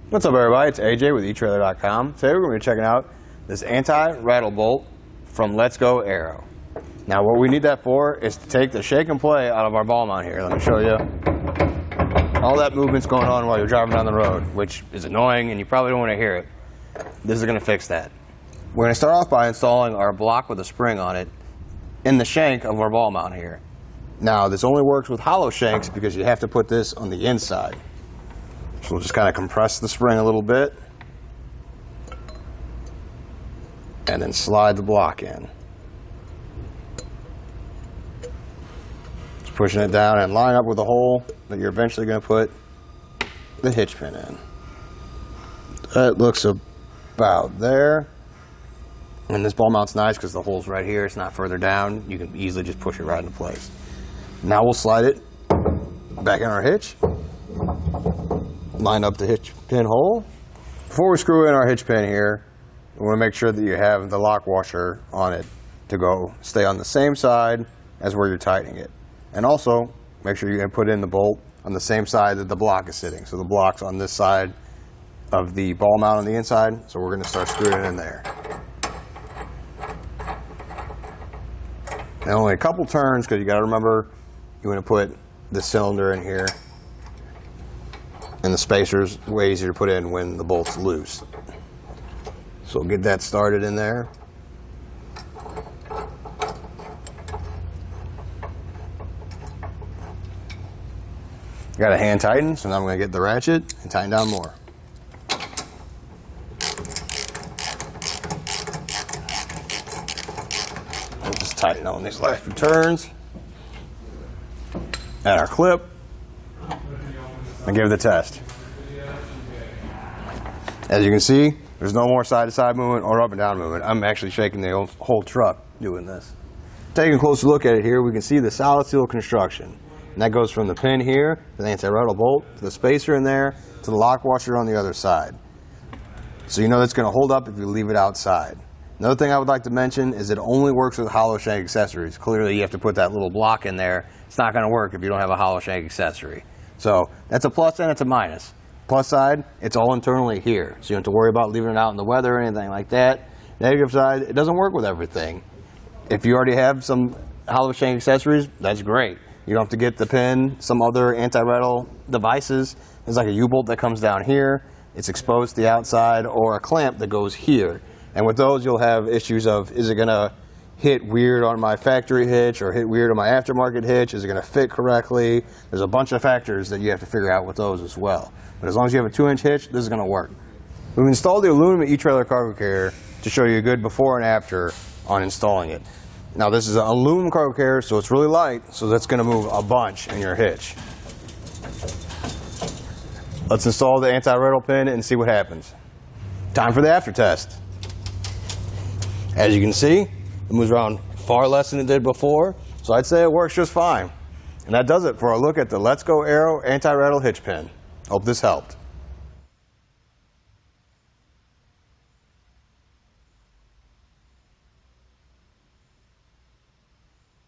What's up, everybody? It's AJ with etrailer.com. Today we're going to be checking out this anti-rattle bolt from Go Aero. Now what we need that for is to take the shake and play out of our ball mount here. Let me show you. All that movement's going on while you're driving down the road, which is annoying and you probably don't want to hear it. This is going to fix that. We're going to start off by installing our block with a spring on it in the shank of our ball mount here. Now this only works with hollow shanks because you have to put this on the inside. So we'll just kind of compress the spring a little bit and then slide the block in. Just pushing it down and line up with the hole that you're eventually going to put the hitch pin in. That looks about there. And this ball mount's nice because the hole's right here. It's not further down. You can easily just push it right into place. Now we'll slide it back in our hitch. Line up the hitch pin hole. Before we screw in our hitch pin here, we want to make sure that you have the lock washer on it to stay on the same side as where you're tightening it. And also, make sure you put in the bolt on the same side that the block is sitting. So the block's on this side of the ball mount on the inside, so we're going to start screwing it in there. And only a couple turns, because you got to remember you want to put the cylinder in here. And the spacer's way easier to put in when the bolt's loose. So we'll get that started in there. Got a hand tighten, so now I'm going to get the ratchet and tighten down more. We'll just tighten on these last few turns. Add our clip. And give it a test. As you can see, there's no more side-to-side movement or up and down movement. I'm actually shaking the whole truck doing this. Taking a closer look at it here, we can see the solid steel construction. And that goes from the pin here, to the anti-rattle bolt, to the spacer in there, to the lock washer on the other side. So you know that's going to hold up if you leave it outside. Another thing I would like to mention is it only works with hollow shank accessories. Clearly you have to put that little block in there. It's not going to work if you don't have a hollow shank accessory. So that's a plus and it's a minus. Plus side, it's all internally here. So you don't have to worry about leaving it out in the weather or anything like that. Negative side, it doesn't work with everything. If you already have some hollow shank accessories, that's great. You don't have to get the pin, some other anti-rattle devices. There's like a U-bolt that comes down here. It's exposed to the outside, or a clamp that goes here. And with those, you'll have issues of, is it going to hit weird on my factory hitch or hit weird on my aftermarket hitch? Is it going to fit correctly? There's a bunch of factors that you have to figure out with those as well. But as long as you have a 2-inch hitch, this is going to work. We've installed the aluminum e-trailer cargo carrier to show you a good before and after on installing it. Now this is an aluminum cargo carrier, so it's really light, so that's going to move a bunch in your hitch. Let's install the anti-rattle pin and see what happens. Time for the after test. As you can see, it moves around far less than it did before, so I'd say it works just fine. And that does it for a look at the Go Aero Anti-Rattle Hitch Pin. Hope this helped.